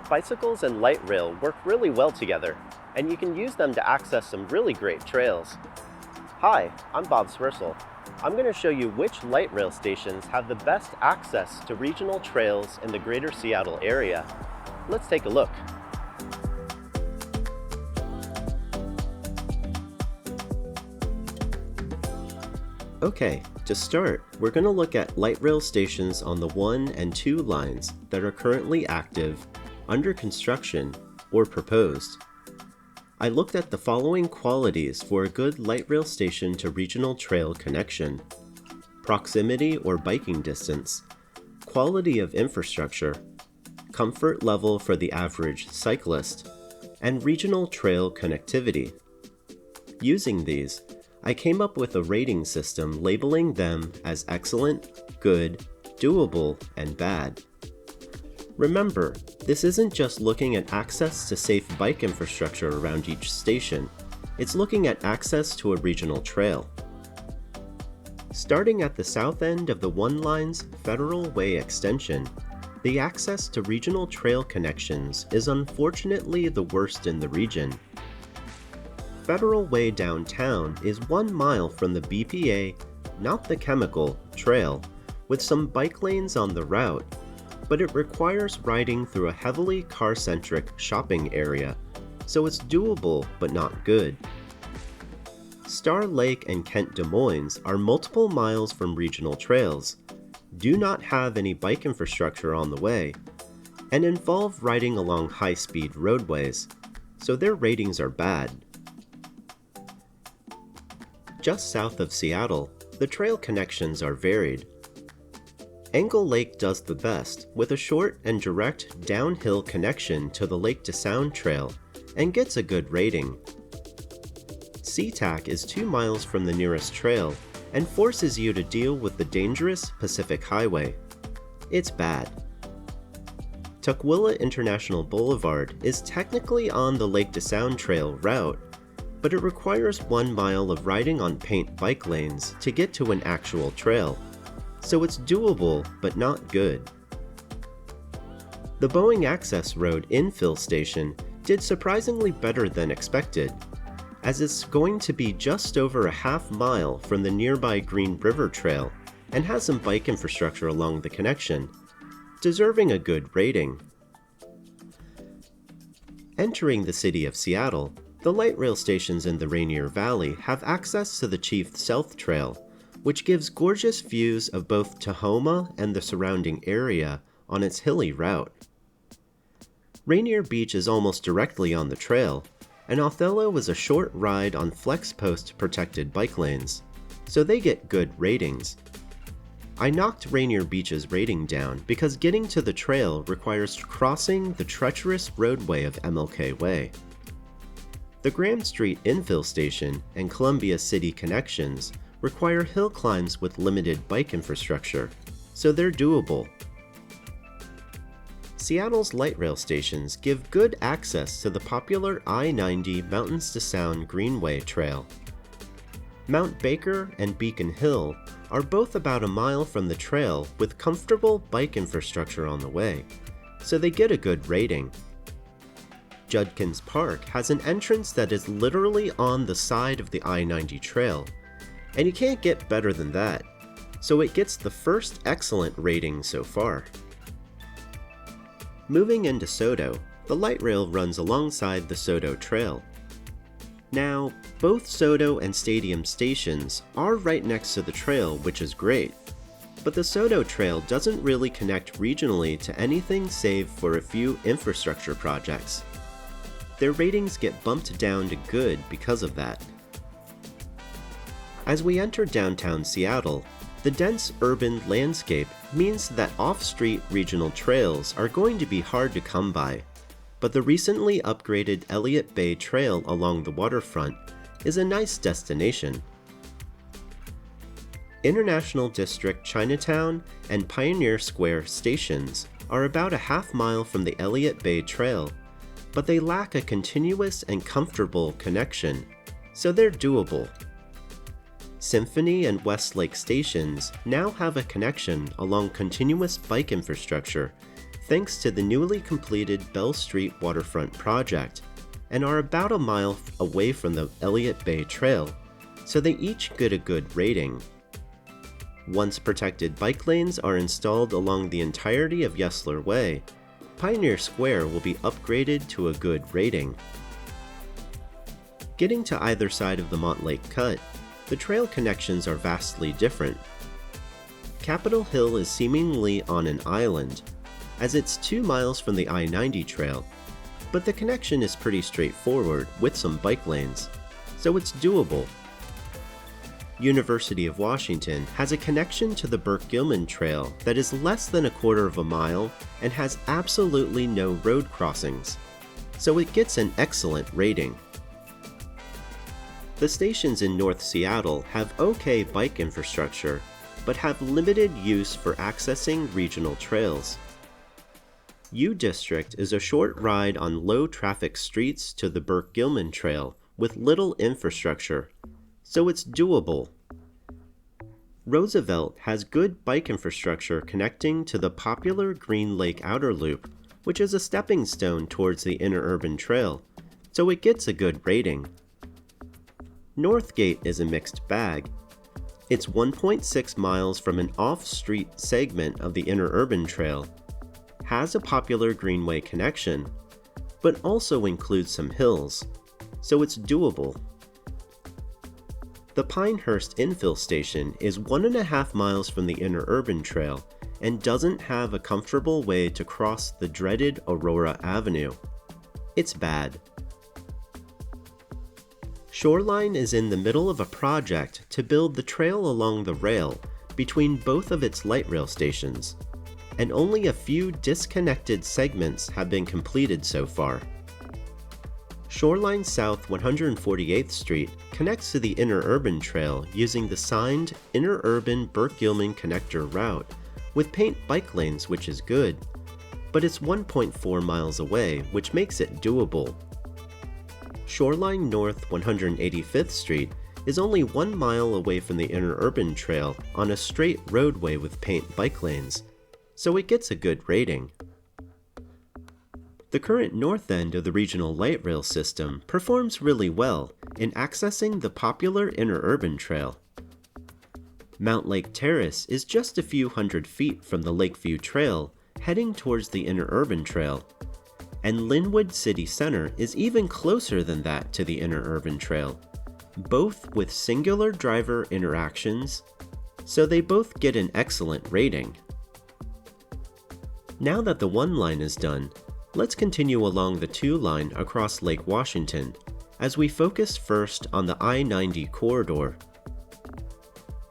Bicycles and light rail work really well together, and you can use them to access some really great trails. Hi, I'm Bob Swirsel. I'm going to show you which light rail stations have the best access to regional trails in the greater Seattle area. Let's take a look. Okay, to start, we're going to look at light rail stations on the 1 and 2 lines that are currently active, under construction, or proposed. I looked at the following qualities for a good light rail station to regional trail connection: proximity or biking distance, quality of infrastructure, comfort level for the average cyclist, and regional trail connectivity. Using these, I came up with a rating system labeling them as excellent, good, doable, and bad. Remember, this isn't just looking at access to safe bike infrastructure around each station, it's looking at access to a regional trail. Starting at the south end of the 1 line's Federal Way extension, the access to regional trail connections is unfortunately the worst in the region. Federal Way downtown is 1 mile from the BPA, not the chemical, trail, with some bike lanes on the route, but it requires riding through a heavily car-centric shopping area, so it's doable but not good. Star Lake and Kent Des Moines are multiple miles from regional trails, do not have any bike infrastructure on the way, and involve riding along high-speed roadways, so their ratings are bad. Just south of Seattle, the trail connections are varied. Angle Lake does the best with a short and direct downhill connection to the Lake to Sound Trail and gets a good rating. SeaTac is 2 miles from the nearest trail and forces you to deal with the dangerous Pacific Highway. It's bad. Tukwila International Boulevard is technically on the Lake to Sound Trail route, but it requires 1 mile of riding on paint bike lanes to get to an actual trail, so it's doable but not good. The Boeing Access Road infill station did surprisingly better than expected, as it's going to be just over a half mile from the nearby Green River Trail and has some bike infrastructure along the connection, deserving a good rating. Entering the city of Seattle, the light rail stations in the Rainier Valley have access to the Chief South Trail, which gives gorgeous views of both Tahoma and the surrounding area on its hilly route. Rainier Beach is almost directly on the trail, and Othello is a short ride on flex post protected bike lanes, so they get good ratings. I knocked Rainier Beach's rating down because getting to the trail requires crossing the treacherous roadway of MLK Way. The Graham Street infill station and Columbia City connections require hill climbs with limited bike infrastructure, so they're doable. Seattle's light rail stations give good access to the popular I-90 Mountains to Sound Greenway Trail. Mount Baker and Beacon Hill are both about a mile from the trail with comfortable bike infrastructure on the way, so they get a good rating. Judkins Park has an entrance that is literally on the side of the I-90 trail, and you can't get better than that, so it gets the first excellent rating so far. Moving into Sodo, the light rail runs alongside the Sodo Trail. Now, both Sodo and Stadium stations are right next to the trail, which is great, but the Sodo Trail doesn't really connect regionally to anything save for a few infrastructure projects. Their ratings get bumped down to good because of that. As we enter downtown Seattle, the dense urban landscape means that off-street regional trails are going to be hard to come by, but the recently upgraded Elliott Bay Trail along the waterfront is a nice destination. International District Chinatown and Pioneer Square stations are about a half mile from the Elliott Bay Trail, but they lack a continuous and comfortable connection, so they're doable. Symphony and Westlake stations now have a connection along continuous bike infrastructure thanks to the newly completed Bell Street waterfront project, and are about a mile away from the Elliott Bay Trail, so they each get a good rating. Once protected bike lanes are installed along the entirety of Yesler Way, Pioneer Square will be upgraded to a good rating. Getting to either side of the Montlake Cut, the trail connections are vastly different. Capitol Hill is seemingly on an island, as it's 2 miles from the I-90 trail, but the connection is pretty straightforward with some bike lanes, so it's doable. University of Washington has a connection to the Burke-Gilman Trail that is less than a quarter of a mile and has absolutely no road crossings, so it gets an excellent rating. The stations in North Seattle have okay bike infrastructure, but have limited use for accessing regional trails. U District is a short ride on low-traffic streets to the Burke-Gilman Trail with little infrastructure, so it's doable. Roosevelt has good bike infrastructure connecting to the popular Green Lake Outer Loop, which is a stepping stone towards the interurban trail, so it gets a good rating. Northgate is a mixed bag. It's 1.6 miles from an off-street segment of the interurban trail, has a popular greenway connection, but also includes some hills, so it's doable. The Pinehurst infill station is 1.5 miles from the interurban trail and doesn't have a comfortable way to cross the dreaded Aurora Avenue. It's bad. Shoreline is in the middle of a project to build the trail along the rail between both of its light rail stations, and only a few disconnected segments have been completed so far. Shoreline South 148th Street connects to the interurban trail using the signed Interurban Burke-Gilman Connector route with paint bike lanes, which is good, but it's 1.4 miles away, which makes it doable. Shoreline North 185th Street is only 1 mile away from the interurban trail on a straight roadway with paint bike lanes, so it gets a good rating. The current north end of the regional light rail system performs really well in accessing the popular interurban trail. Mount Lake Terrace is just a few hundred feet from the Lakeview Trail heading towards the interurban trail, and Linwood City Center is even closer than that to the interurban trail, both with singular driver interactions, so they both get an excellent rating. Now that the 1 line is done, let's continue along the 2 line across Lake Washington, as we focus first on the I-90 corridor.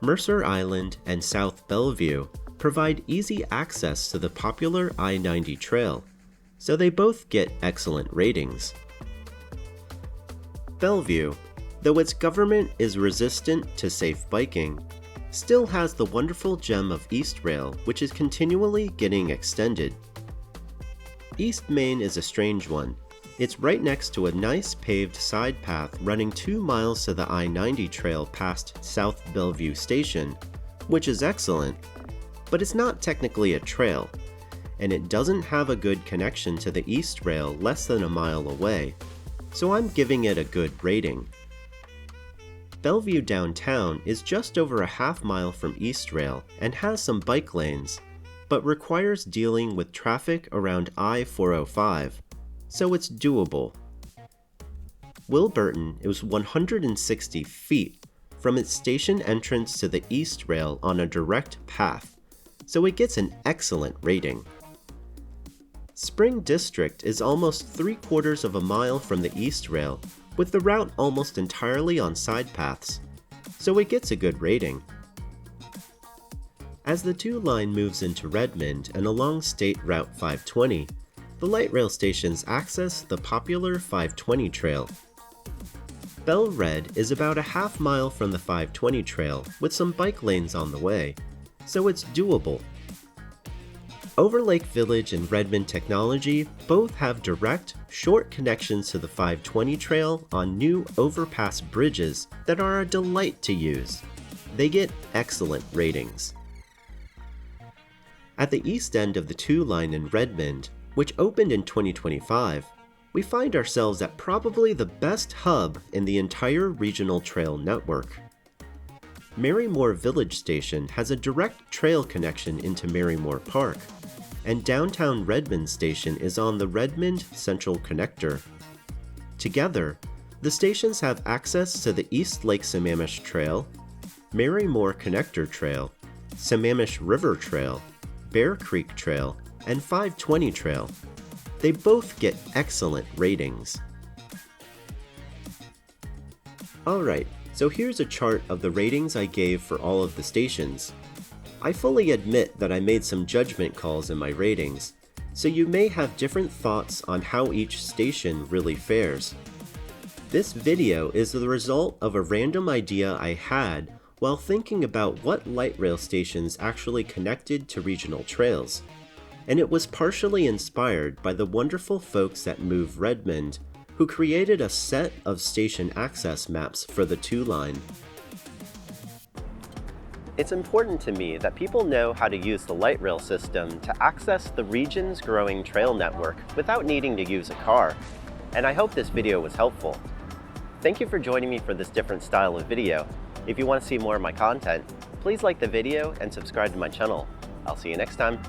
Mercer Island and South Bellevue provide easy access to the popular I-90 trail, so they both get excellent ratings. Bellevue, though its government is resistant to safe biking, still has the wonderful gem of East Rail, which is continually getting extended. East Main is a strange one. It's right next to a nice paved side path running 2 miles to the I-90 trail past South Bellevue Station, which is excellent, but it's not technically a trail, and it doesn't have a good connection to the East Rail less than a mile away, so I'm giving it a good rating. Bellevue downtown is just over a half mile from East Rail and has some bike lanes, but requires dealing with traffic around I-405, so it's doable. Wilburton is 160 feet from its station entrance to the East Rail on a direct path, so it gets an excellent rating. Spring District is almost 3/4 of a mile from the East Rail, with the route almost entirely on side paths, so it gets a good rating. As the 2 line moves into Redmond and along State Route 520, the light rail stations access the popular 520 trail. Bell Red is about a half mile from the 520 trail with some bike lanes on the way, so it's doable. Overlake Village and Redmond Technology both have direct, short connections to the 520 trail on new overpass bridges that are a delight to use. They get excellent ratings. At the east end of the 2 line in Redmond, which opened in 2025, we find ourselves at probably the best hub in the entire regional trail network. Marymore Village Station has a direct trail connection into Marymore Park, and downtown Redmond Station is on the Redmond Central Connector. Together, the stations have access to the East Lake Sammamish Trail, Marymore Connector Trail, Sammamish River Trail, Bear Creek Trail, and 520 Trail. They both get excellent ratings. Alright, so here's a chart of the ratings I gave for all of the stations. I fully admit that I made some judgment calls in my ratings, so you may have different thoughts on how each station really fares. This video is the result of a random idea I had while thinking about what light rail stations actually connected to regional trails, and it was partially inspired by the wonderful folks at Move Redmond, who created a set of station access maps for the 2 line. It's important to me that people know how to use the light rail system to access the region's growing trail network without needing to use a car, and I hope this video was helpful. Thank you for joining me for this different style of video. If you want to see more of my content, please like the video and subscribe to my channel. I'll see you next time.